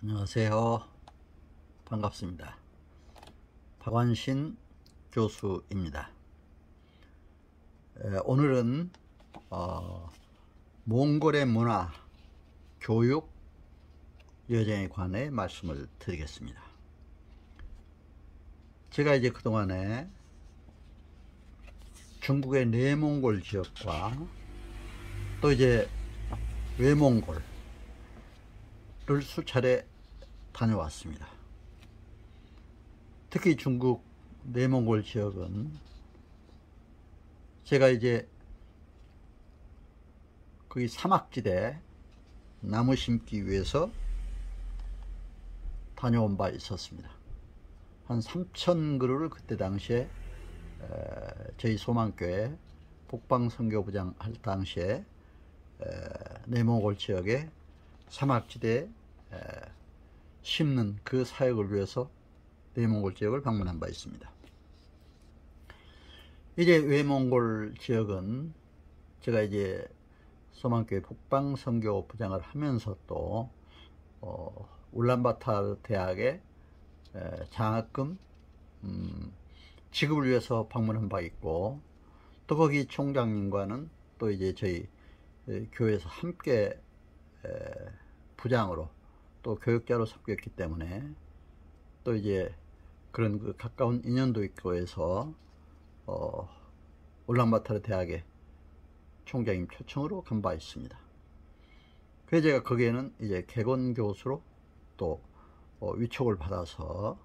안녕하세요. 반갑습니다. 박완신 교수입니다. 오늘은 몽골의 문화, 교육 여정에 관해 말씀을 드리겠습니다. 제가 이제 그동안에 중국의 내몽골 지역과 또 이제 외몽골을 수차례 다녀왔습니다. 특히 중국 내몽골 지역은 제가 이제 거기 사막지대 나무 심기 위해서 다녀온 바 있었습니다. 한 3,000그루를 그때 당시에 저희 소망교회 북방선교부장 할 당시에 내몽골 지역에 사막지대에 심는 그 사역을 위해서 내몽골 지역을 방문한 바 있습니다. 이제 외몽골 지역은 제가 이제 소망교회 북방선교부장을 하면서 또 울란바토르 대학의 장학금 지급을 위해서 방문한 바 있고, 또 거기 총장님과는 또 이제 저희 교회에서 함께 부장으로 또 교육자로 섬겼기 때문에 또 이제 그런 그 가까운 인연도 있고 해서 울란바토르 대학의 총장님 초청으로 간 바 있습니다. 그래서 제가 거기에는 이제 객원 교수로 또 위촉을 받아서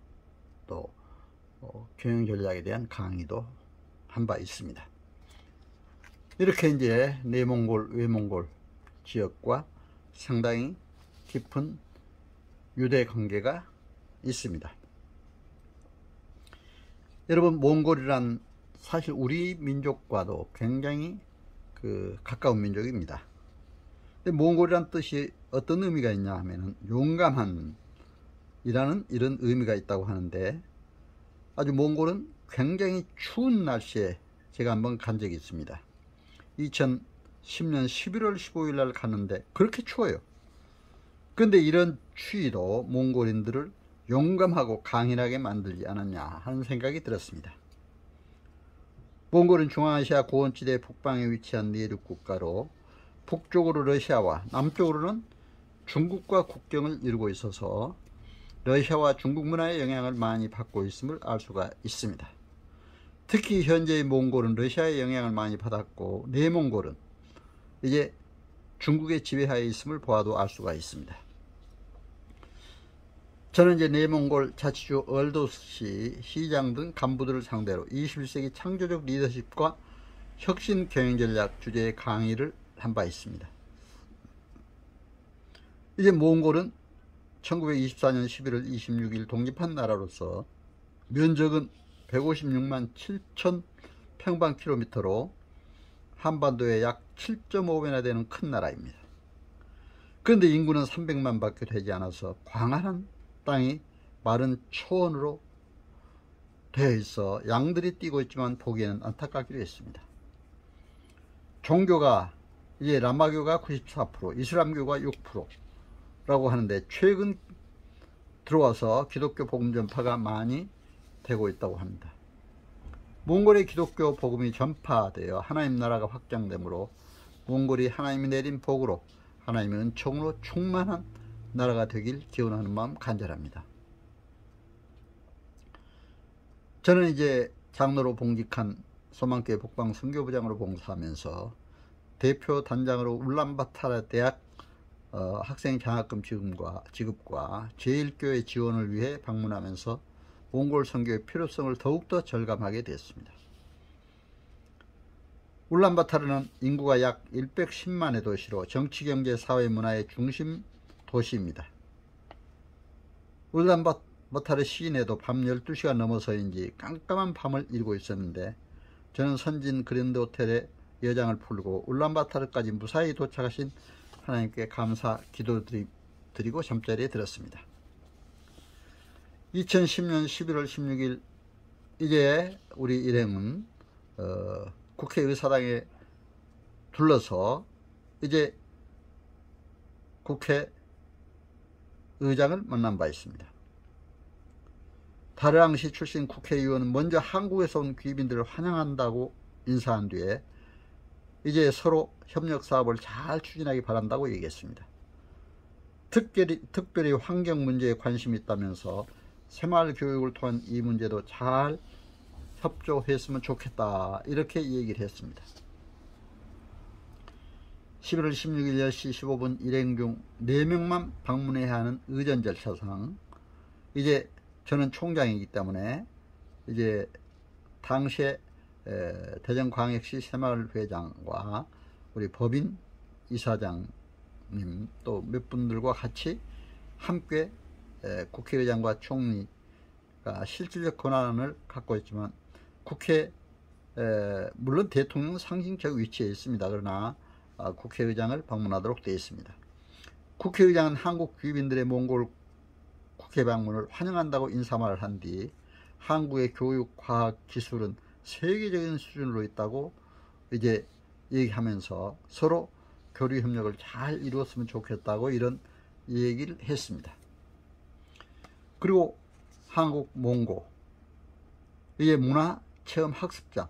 또 경영 전략에 대한 강의도 한 바 있습니다. 이렇게 이제 내몽골, 외몽골 지역과 상당히 깊은 유대 관계가 있습니다. 여러분, 몽골이란 사실 우리 민족과도 굉장히 가까운 민족입니다. 근데 몽골이란 뜻이 어떤 의미가 있냐 하면은 용감한 이라는 이런 의미가 있다고 하는데, 아주 몽골은 굉장히 추운 날씨에 제가 한번 간 적이 있습니다. 2010년 11월 15일 날 갔는데 그렇게 추워요. 그런데 이런 추위도 몽골인들을 용감하고 강인하게 만들지 않았냐 하는 생각이 들었습니다. 몽골은 중앙아시아 고원지대 북방에 위치한 내륙 국가로 북쪽으로 러시아와 남쪽으로는 중국과 국경을 이루고 있어서 러시아와 중국 문화의 영향을 많이 받고 있음을 알 수가 있습니다. 특히 현재의 몽골은 러시아의 영향을 많이 받았고, 내몽골은 이제 중국의 지배하에 있음을 보아도 알 수가 있습니다. 저는 이제 내몽골 자치주 얼도시 시장 등 간부들을 상대로 21세기 창조적 리더십과 혁신 경영 전략 주제의 강의를 한 바 있습니다. 이제 몽골은 1924년 11월 26일 독립한 나라로서 면적은 156만 7천 평방킬로미터로 한반도의 약 7.5배나 되는 큰 나라입니다. 그런데 인구는 300만 밖에 되지 않아서 광활한 땅이 마른 초원으로 되어 있어 양들이 뛰고 있지만 보기에는 안타깝기도 했습니다. 종교가 이제 라마교가 94%, 이슬람교가 6%라고 하는데, 최근 들어와서 기독교 복음 전파가 많이 되고 있다고 합니다. 몽골의 기독교 복음이 전파되어 하나님 나라가 확장되므로 몽골이 하나님이 내린 복으로 하나님의 은총으로 충만한 나라가 되길 기원하는 마음 간절합니다. 저는 이제 장로로 봉직한 소망교회 북방선교부장으로 봉사하면서 대표 단장으로 울란바토르 대학 학생 장학금 지급과 제1교회 지원을 위해 방문하면서 몽골 선교의 필요성을 더욱더 절감하게 됐습니다. 울란바토르는 인구가 약 110만의 도시로 정치, 경제, 사회, 문화의 중심 도시입니다. 울란바토르 시내도 밤 12시가 넘어서인지 깜깜한 밤을 이루고 있었는데, 저는 선진 그랜드 호텔에 여장을 풀고 울란바토르까지 무사히 도착하신 하나님께 감사 기도드리고 잠자리에 들었습니다. 2010년 11월 16일 이제 우리 일행은 국회의사당에 둘러서 이제 국회 의장을 만난 바 있습니다. 다르항시 출신 국회의원은 먼저 한국에서 온 귀빈들을 환영한다고 인사한 뒤에 이제 서로 협력사업을 잘 추진하기 바란다고 얘기했습니다. 특별히 환경 문제에 관심이 있다면서 새마을 교육을 통한 이 문제도 잘 협조했으면 좋겠다, 이렇게 얘기를 했습니다. 11월 16일 10시 15분 일행 중 4명만 방문해야 하는 의전 절차상, 이제 저는 총장이기 때문에 이제 당시에 대전광역시 새마을회장과 우리 법인 이사장님 또 몇 분들과 같이 함께 국회의장과 총리가 실질적 권한을 갖고 있지만 물론 대통령은 상징적 위치에 있습니다. 그러나 국회의장을 방문하도록 되어 있습니다. 국회의장은 한국 귀빈들의 몽골 국회 방문을 환영한다고 인사말을 한 뒤 한국의 교육, 과학, 기술은 세계적인 수준으로 있다고 이제 얘기하면서 서로 교류 협력을 잘 이루었으면 좋겠다고 이런 얘기를 했습니다. 그리고 한국 몽고 이게 문화체험학습장,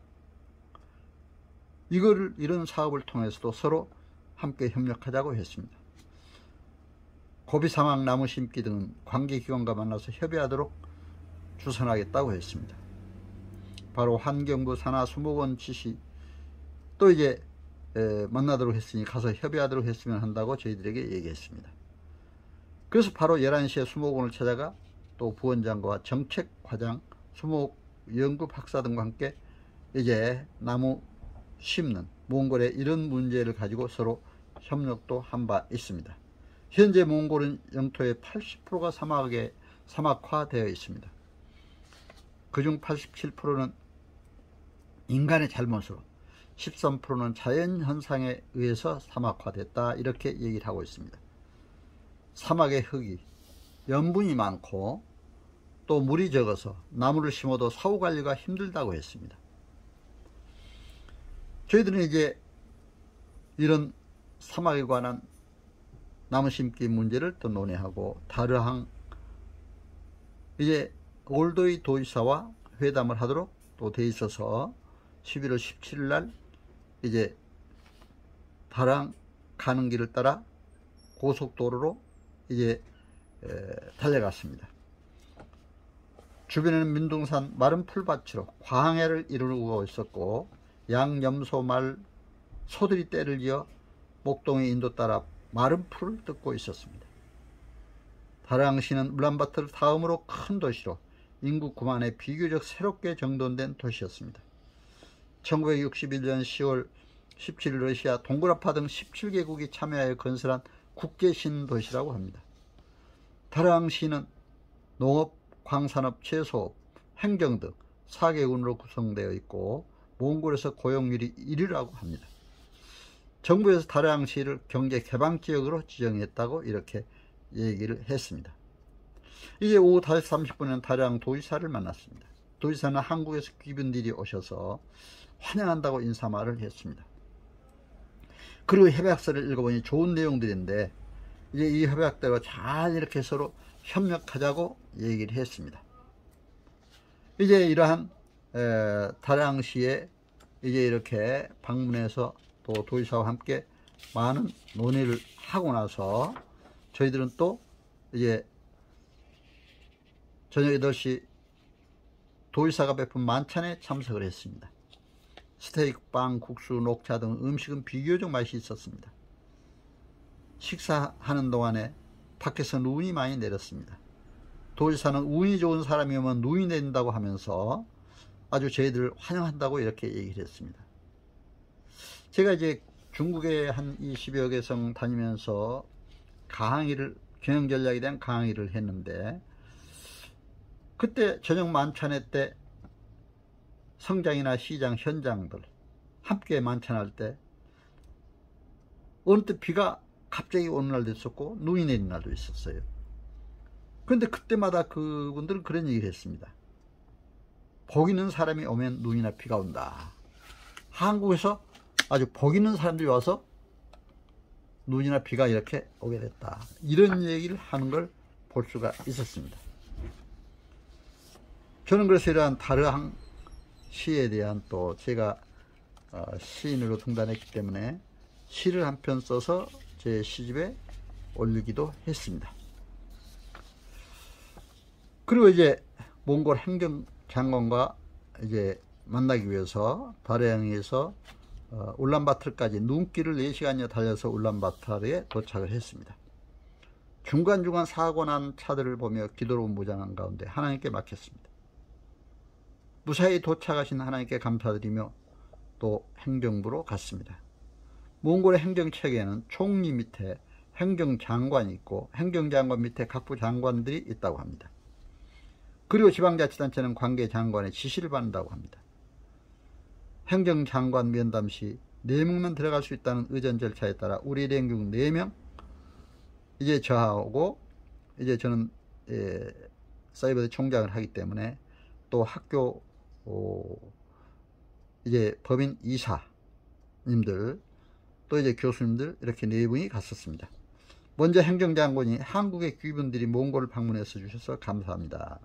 이런 사업을 통해서도 서로 함께 협력하자고 했습니다. 고비사막 나무 심기 등은 관계기관과 만나서 협의하도록 주선하겠다고 했습니다. 바로 환경부 산하 수목원 지시 또 이제 만나도록 했으니 가서 협의하도록 했으면 한다고 저희들에게 얘기했습니다. 그래서 바로 11시에 수목원을 찾아가 또 부원장과 정책과장, 수목연구 박사 등과 함께 이제 나무 심는 몽골의 이런 문제를 가지고 서로 협력도 한 바 있습니다. 현재 몽골은 영토의 80%가 사막화되어 있습니다. 그중 87%는 인간의 잘못으로, 13%는 자연현상에 의해서 사막화됐다, 이렇게 얘기를 하고 있습니다. 사막의 흙이 염분이 많고 또 물이 적어서 나무를 심어도 사후관리가 힘들다고 했습니다. 저희들은 이제 이런 사막에 관한 나무 심기 문제를 또 논의하고 다르항 이제 올도이 도지사와 회담을 하도록 또 돼 있어서 11월 17일 날 이제 다르항 가는 길을 따라 고속도로로 이제 달려갔습니다. 주변에는 민둥산 마른 풀밭으로 광야를 이루고 있었고 양염소말 소들이 떼를 이어 목동의 인도 따라 마른 풀을 뜯고 있었습니다. 다르항시는 울란바토르 다음으로 큰 도시로 인구 9만에 비교적 새롭게 정돈된 도시였습니다. 1961년 10월 17일 러시아, 동굴아파 등 17개국이 참여하여 건설한 국제신도시라고 합니다. 다르항시는 농업, 광산업, 채소업, 행정 등 4개군으로 구성되어 있고 몽골에서 고용률이 1위라고 합니다. 정부에서 다르항시를 경제개방지역으로 지정했다고 이렇게 얘기를 했습니다. 이제 오후 5시 30분에는 다르항 도지사를 만났습니다. 도지사는 한국에서 귀빈들이 오셔서 환영한다고 인사말을 했습니다. 그리고 협약서를 읽어보니 좋은 내용들인데 이제 이 협약대로 잘 이렇게 서로 협력하자고 얘기를 했습니다. 이제 이러한 다르항시에 이제 이렇게 방문해서 또 도지사와 함께 많은 논의를 하고 나서 저희들은 또 이제 저녁 8시 도지사가 베푼 만찬에 참석을 했습니다. 스테이크, 빵, 국수, 녹차 등 음식은 비교적 맛이 있었습니다. 식사하는 동안에 밖에서 눈이 많이 내렸습니다. 도지사는 운이 좋은 사람이 오면 눈이 내린다고 하면서 아주 저희들을 환영한다고 이렇게 얘기를 했습니다. 제가 이제 중국에 한 20여 개성 다니면서 강의를, 경영전략에 대한 강의를 했는데 그때 저녁 만찬회 때 성장이나 시장, 현장들 함께 만찬할 때 어느 때 비가 갑자기 오는 날도 있었고 눈이 내린 날도 있었어요. 그런데 그때마다 그분들은 그런 얘기를 했습니다. 복 있는 사람이 오면 눈이나 비가 온다. 한국에서 아주 복 있는 사람들이 와서 눈이나 비가 이렇게 오게 됐다. 이런 얘기를 하는 걸 볼 수가 있었습니다. 저는 그래서 이러한 다르항 시에 대한 또 제가 시인으로 등단했기 때문에 시를 한 편 써서 제 시집에 올리기도 했습니다. 그리고 이제 몽골 행정장관과 이제 만나기 위해서 다르항에서 울란바토르까지 눈길을 4시간여 달려서 울란바토르에 도착을 했습니다. 중간중간 사고 난 차들을 보며 기도로 무장한 가운데 하나님께 맡겼습니다. 무사히 도착하신 하나님께 감사드리며 또 행정부로 갔습니다. 몽골의 행정체계에는 총리 밑에 행정장관이 있고 행정장관 밑에 각부 장관들이 있다고 합니다. 그리고 지방자치단체는 관계장관의 지시를 받는다고 합니다. 행정장관 면담 시 4명만 들어갈 수 있다는 의전 절차에 따라 우리 일행 중 4명, 이제 저하고 이제 저는 사이버대 총장을 하기 때문에 또 학교 이제 법인 이사님들 또 이제 교수님들 이렇게 4분이 갔었습니다. 먼저 행정장관이 한국의 귀분들이 몽골을 방문해서 주셔서 감사합니다.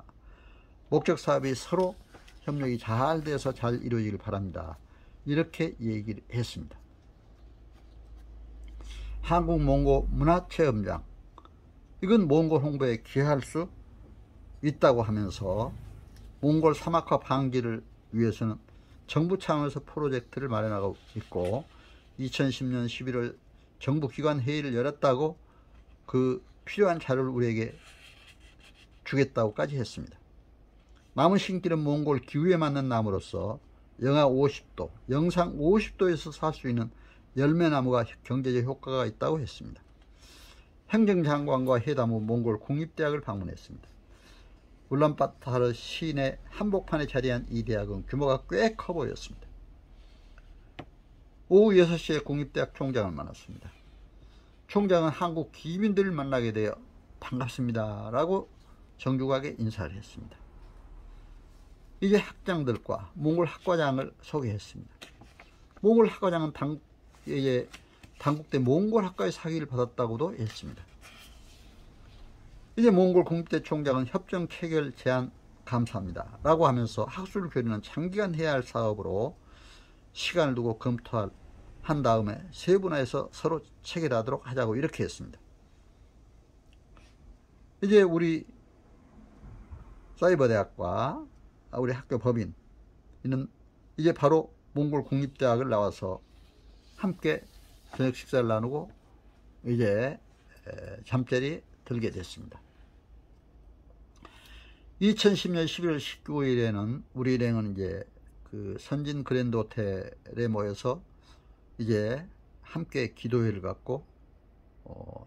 목적 사업이 서로 협력이 잘 돼서 잘 이루어지길 바랍니다. 이렇게 얘기를 했습니다. 한국-몽골 문화체험장, 이건 몽골 홍보에 기여할 수 있다고 하면서 몽골 사막화 방지를 위해서는 정부 차원에서 프로젝트를 마련하고 있고 2010년 11월 정부기관 회의를 열었다고 그 필요한 자료를 우리에게 주겠다고까지 했습니다. 나무 심기는 몽골 기후에 맞는 나무로서 영하 50도, 영상 50도에서 살 수 있는 열매나무가 경제적 효과가 있다고 했습니다. 행정장관과 회담 후 몽골 국립대학을 방문했습니다. 울란바토르 시내 한복판에 자리한 이 대학은 규모가 꽤 커 보였습니다. 오후 6시에 국립대학 총장을 만났습니다. 총장은 한국 기민들을 만나게 되어 반갑습니다 라고 정중하게 인사를 했습니다. 이제 학장들과 몽골 학과장을 소개했습니다. 몽골 학과장은 당국대 몽골 학과의 사기를 받았다고도 했습니다. 이제 몽골 국립대 총장은 협정 체결 제안 감사합니다 라고 하면서 학술 교류는 장기간 해야 할 사업으로 시간을 두고 검토한 다음에 세분화해서 서로 체결하도록 하자고 이렇게 했습니다. 이제 우리 사이버대학과 우리 학교 법인 이는 이제 바로 몽골 국립대학을 나와서 함께 저녁 식사를 나누고 이제 잠자리에 들게 됐습니다. 2010년 11월 19일에는 우리 일행은 이제 그 선진 그랜드 호텔에 모여서 이제 함께 기도회를 갖고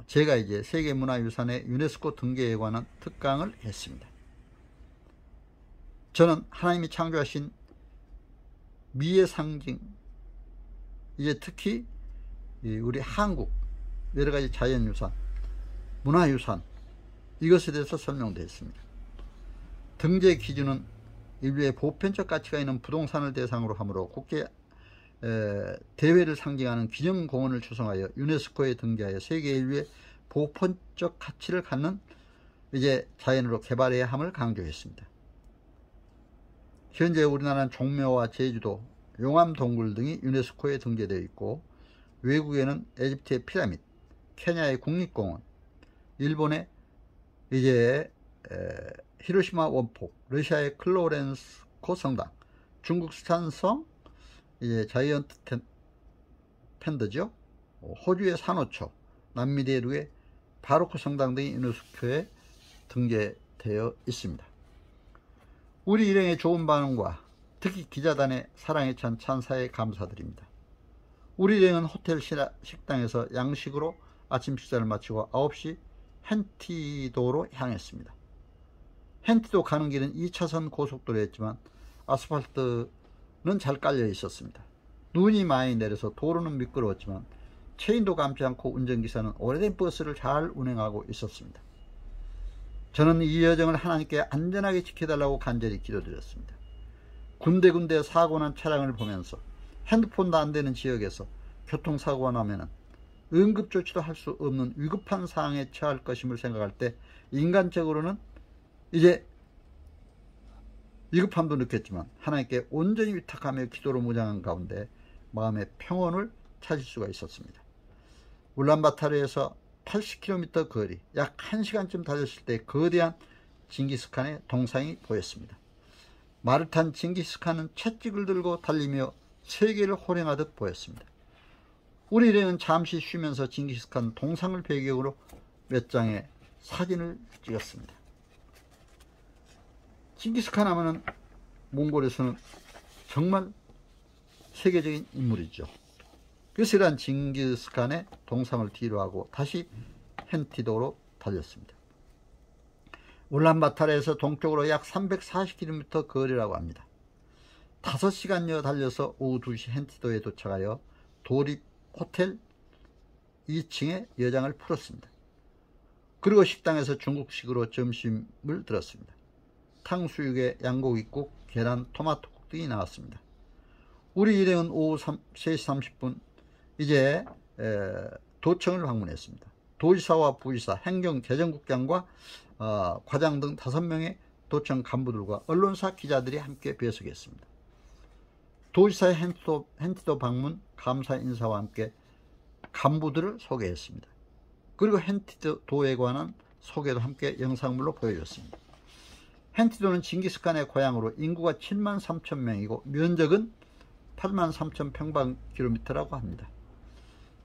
제가 이제 세계문화유산의 유네스코 등재에 관한 특강을 했습니다. 저는 하나님이 창조하신 미의 상징, 이제 특히 우리 한국 여러가지 자연유산, 문화유산 이것에 대해서 설명드렸습니다. 등재 기준은 인류의 보편적 가치가 있는 부동산을 대상으로 하므로 국제 대회를 상징하는 기념공원을 조성하여 유네스코에 등재하여 세계 인류의 보편적 가치를 갖는 이제 자연으로 개발해야 함을 강조했습니다. 현재 우리나라는 종묘와 제주도, 용암 동굴 등이 유네스코에 등재되어 있고 외국에는 에집트의 피라미드, 케냐의 국립공원, 일본의 이제 히로시마 원폭, 러시아의 클로렌스코 성당, 중국 스탄성 이제 자이언트 팬더죠, 호주의 산호초, 남미 대륙의 바로크 성당 등이 유네스코에 등재되어 있습니다. 우리 일행의 좋은 반응과 특히 기자단의 사랑에 찬 찬사에 감사드립니다. 우리 일행은 호텔 식당에서 양식으로 아침 식사를 마치고 9시 헨티도로 향했습니다. 헨티도 가는 길은 2차선 고속도로였지만 아스팔트는 잘 깔려 있었습니다. 눈이 많이 내려서 도로는 미끄러웠지만 체인도 감지 않고 운전기사는 오래된 버스를 잘 운행하고 있었습니다. 저는 이 여정을 하나님께 안전하게 지켜달라고 간절히 기도드렸습니다. 군데군데 사고난 차량을 보면서 핸드폰도 안 되는 지역에서 교통사고가 나면 응급조치도 할 수 없는 위급한 상황에 처할 것임을 생각할 때 인간적으로는 이제 위급함도 느꼈지만 하나님께 온전히 위탁하며 기도로 무장한 가운데 마음의 평온을 찾을 수가 있었습니다. 울란바타르에서 80km 거리, 약 1시간쯤 달렸을 때 거대한 징기스칸의 동상이 보였습니다. 말을 탄 징기스칸은 채찍을 들고 달리며 세계를 호령하듯 보였습니다. 우리 일행은 잠시 쉬면서 징기스칸 동상을 배경으로 몇 장의 사진을 찍었습니다. 징기스칸 하면은 몽골에서는 정말 세계적인 인물이죠. 그래서 이러한 징기스칸의 동상을 뒤로하고 다시 헨티도로 달렸습니다. 울란바타르에서 동쪽으로 약 340km 거리라고 합니다. 5시간여 달려서 오후 2시 헨티도에 도착하여 도립 호텔 2층에 여장을 풀었습니다. 그리고 식당에서 중국식으로 점심을 들었습니다. 탕수육에 양고기국, 계란, 토마토국 등이 나왔습니다. 우리 일행은 오후 3시 30분 이제 도청을 방문했습니다. 도지사와 부지사, 행정, 재정국장과 과장 등 5명의 도청 간부들과 언론사 기자들이 함께 배석했습니다. 도지사의 헨티도 방문 감사 인사와 함께 간부들을 소개했습니다. 그리고 헨티도에 관한 소개도 함께 영상물로 보여줬습니다. 헨티도는 징기스칸의 고향으로 인구가 7만 3천 명이고 면적은 8만 3천 평방킬로미터라고 합니다.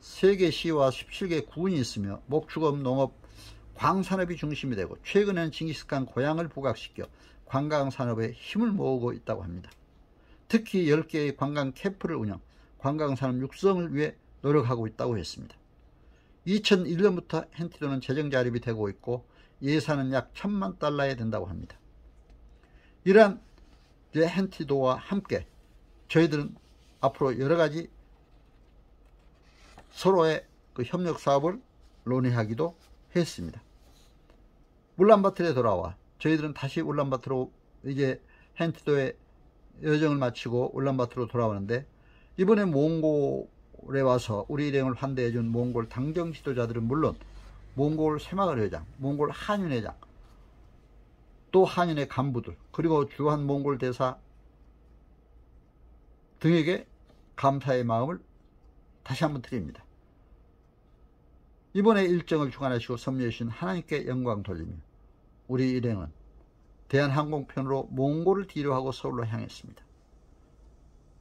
3개 시와 17개 구군이 있으며 목축업, 농업, 광산업이 중심이 되고 최근에는 징기스칸 고향을 부각시켜 관광산업에 힘을 모으고 있다고 합니다. 특히 10개의 관광 캠프를 운영, 관광산업 육성을 위해 노력하고 있다고 했습니다. 2001년부터 헨티도는 재정 자립이 되고 있고 예산은 약 1,000만 달러에 된다고 합니다. 이러한 헨티도와 함께 저희들은 앞으로 여러가지 서로의 그 협력 사업을 논의하기도 했습니다. 울란바토르에 돌아와 저희들은 다시 울란바토르로 이제 헨티도의 여정을 마치고 울란바토르로 돌아오는데, 이번에 몽골에 와서 우리 일행을 환대해준 몽골 당정 지도자들은 물론 몽골 새마을 회장, 몽골 한인 회장, 또 한인의 간부들, 그리고 주한 몽골 대사 등에게 감사의 마음을 다시 한번 드립니다. 이번에 일정을 주관하시고 섭리해 주신 하나님께 영광 돌리며 우리 일행은 대한항공편으로 몽골을 뒤로하고 서울로 향했습니다.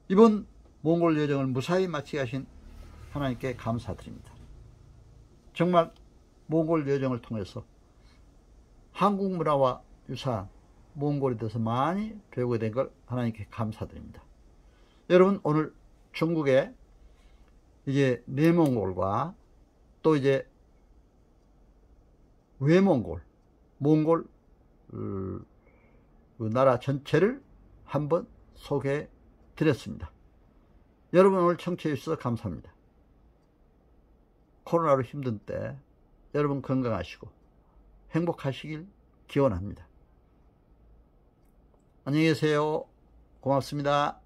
이번 몽골 여정을 무사히 마치게 하신 하나님께 감사드립니다. 정말 몽골 여정을 통해서 한국 문화와 유사한 몽골에 대해서 많이 배우게 된 걸 하나님께 감사드립니다. 여러분, 오늘 중국의 이제 내몽골과 또 이제 외몽골, 몽골 그 나라 전체를 한번 소개해 드렸습니다. 여러분, 오늘 청취해 주셔서 감사합니다. 코로나로 힘든 때 여러분 건강하시고 행복하시길 기원합니다. 안녕히 계세요. 고맙습니다.